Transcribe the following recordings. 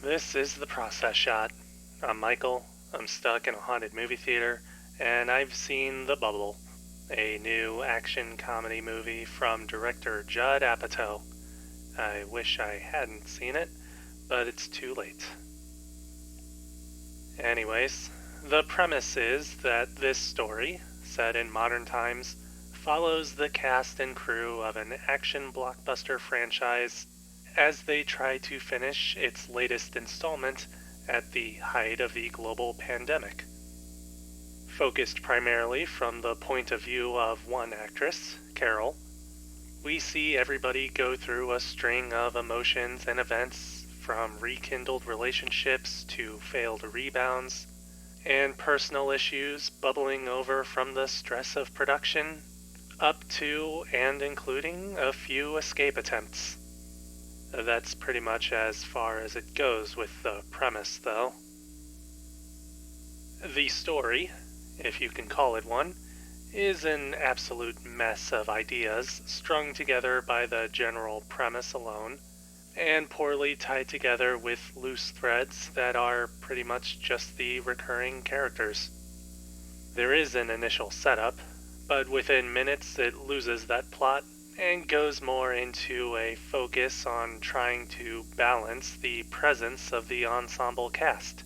This is the process shot. I'm Michael. I'm stuck in a haunted movie theater, and I've seen The Bubble, a new action comedy movie from director Judd Apatow. I wish I hadn't seen it, but it's too late. Anyways, the premise is that this story, set in modern times, follows the cast and crew of an action blockbuster franchise as they try to finish its latest installment at the height of the global pandemic. Focused primarily from the point of view of one actress, Carol, we see everybody go through a string of emotions and events, from rekindled relationships to failed rebounds, and personal issues bubbling over from the stress of production, up to and including a few escape attempts. That's pretty much as far as it goes with the premise, though. The story, if you can call it one, is an absolute mess of ideas strung together by the general premise alone, and poorly tied together with loose threads that are pretty much just the recurring characters. There is an initial setup, but within minutes it loses that plot and goes more into a focus on trying to balance the presence of the ensemble cast,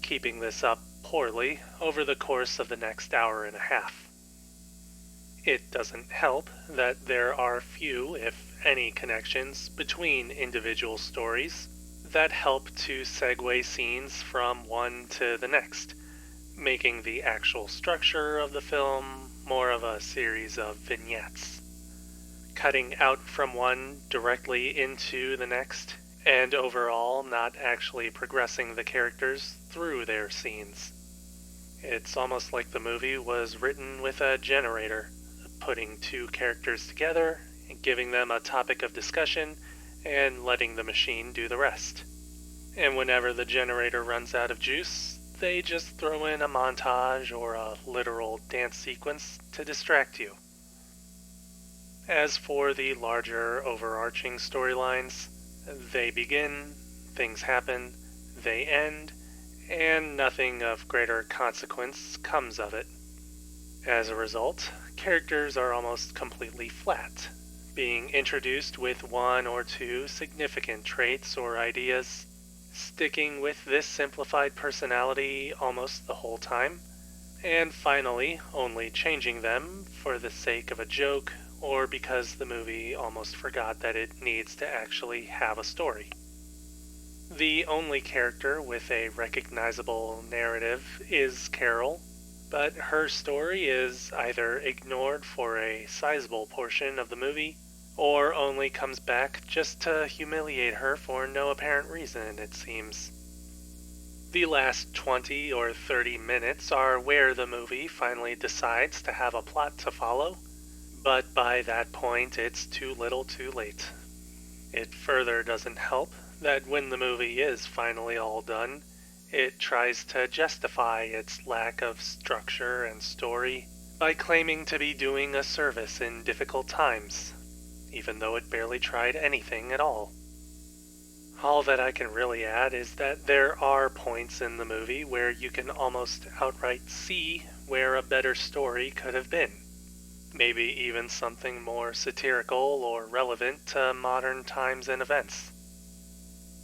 keeping this up poorly over the course of the next hour and a half. It doesn't help that there are few, if any, connections between individual stories that help to segue scenes from one to the next, making the actual structure of the film more of a series of vignettes, cutting out from one directly into the next, and overall not actually progressing the characters through their scenes. It's almost like the movie was written with a generator, putting two characters together, giving them a topic of discussion, and letting the machine do the rest. And whenever the generator runs out of juice, they just throw in a montage or a literal dance sequence to distract you. As for the larger overarching storylines, they begin, things happen, they end, and nothing of greater consequence comes of it. As a result, characters are almost completely flat, being introduced with one or two significant traits or ideas, sticking with this simplified personality almost the whole time, and finally only changing them for the sake of a joke or because the movie almost forgot that it needs to actually have a story. The only character with a recognizable narrative is Carol, but her story is either ignored for a sizable portion of the movie, or only comes back just to humiliate her for no apparent reason, it seems. The last 20 or 30 minutes are where the movie finally decides to have a plot to follow, but by that point it's too little too late. It further doesn't help that when the movie is finally all done, it tries to justify its lack of structure and story by claiming to be doing a service in difficult times, even though it barely tried anything at all. All that I can really add is that there are points in the movie where you can almost outright see where a better story could have been. Maybe even something more satirical or relevant to modern times and events.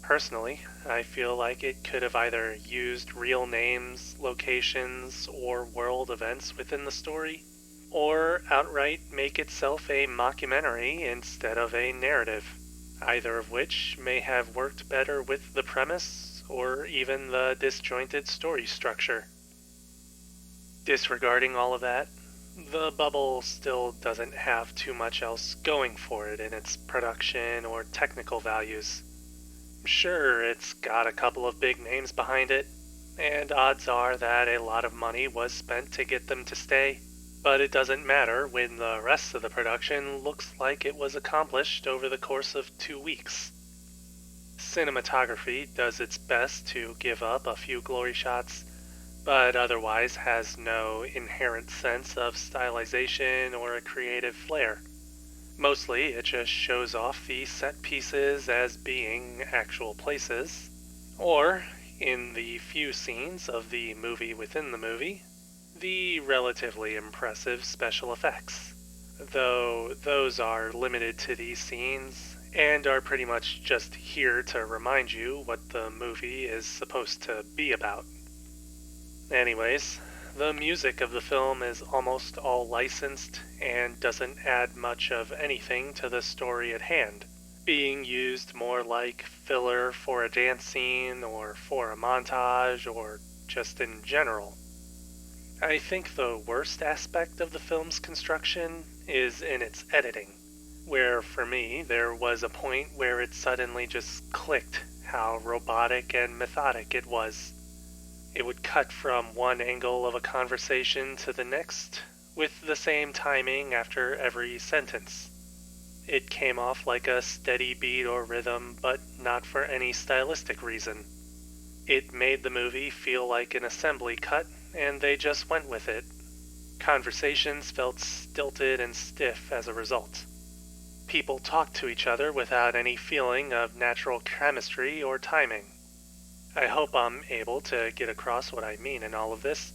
Personally, I feel like it could have either used real names, locations, or world events within the story, or outright make itself a mockumentary instead of a narrative, either of which may have worked better with the premise or even the disjointed story structure. Disregarding all of that, The Bubble still doesn't have too much else going for it in its production or technical values. Sure, it's got a couple of big names behind it, and odds are that a lot of money was spent to get them to stay, but it doesn't matter when the rest of the production looks like it was accomplished over the course of 2 weeks. Cinematography does its best to give up a few glory shots, but otherwise has no inherent sense of stylization or a creative flair. Mostly, it just shows off the set pieces as being actual places, Or, in the few scenes of the movie within the movie, the relatively impressive special effects. Though those are limited to these scenes and are pretty much just here to remind you what the movie is supposed to be about. Anyways, the music of the film is almost all licensed and doesn't add much of anything to the story at hand, being used more like filler for a dance scene or for a montage or just in general. I think the worst aspect of the film's construction is in its editing, where for me there was a point where it suddenly just clicked how robotic and methodic it was. It would cut from one angle of a conversation to the next with the same timing after every sentence. It came off like a steady beat or rhythm, but not for any stylistic reason. It made the movie feel like an assembly cut, and they just went with it. Conversations felt stilted and stiff as a result. People talked to each other without any feeling of natural chemistry or timing. I hope I'm able to get across what I mean in all of this,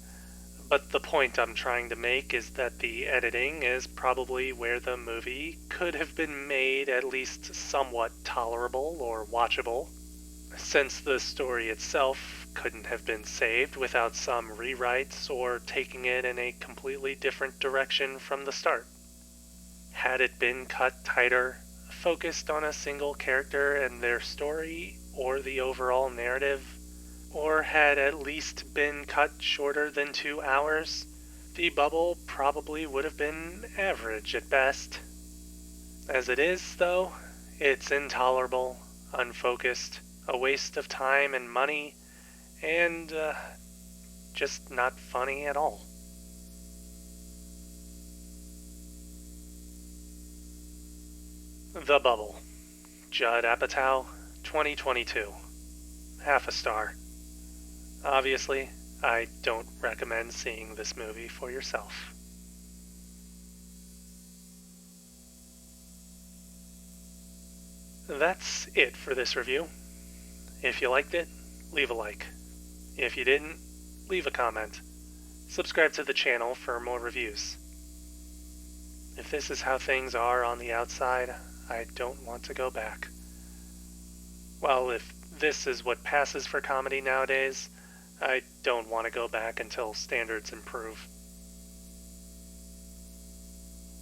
but the point I'm trying to make is that the editing is probably where the movie could have been made at least somewhat tolerable or watchable, since the story itself couldn't have been saved without some rewrites or taking it in a completely different direction from the start. Had it been cut tighter, focused on a single character and their story, or the overall narrative, or had at least been cut shorter than 2 hours, the bubble probably would have been average at best. As it is, though, it's intolerable, unfocused, a waste of time and money, and just not funny at all. The Bubble, Judd Apatow, 2022. Half a star. Obviously, I don't recommend seeing this movie for yourself. That's it for this review. If you liked it, leave a like. If you didn't, leave a comment. Subscribe to the channel for more reviews. If this is how things are on the outside, I don't want to go back. Well, if this is what passes for comedy nowadays, I don't want to go back until standards improve.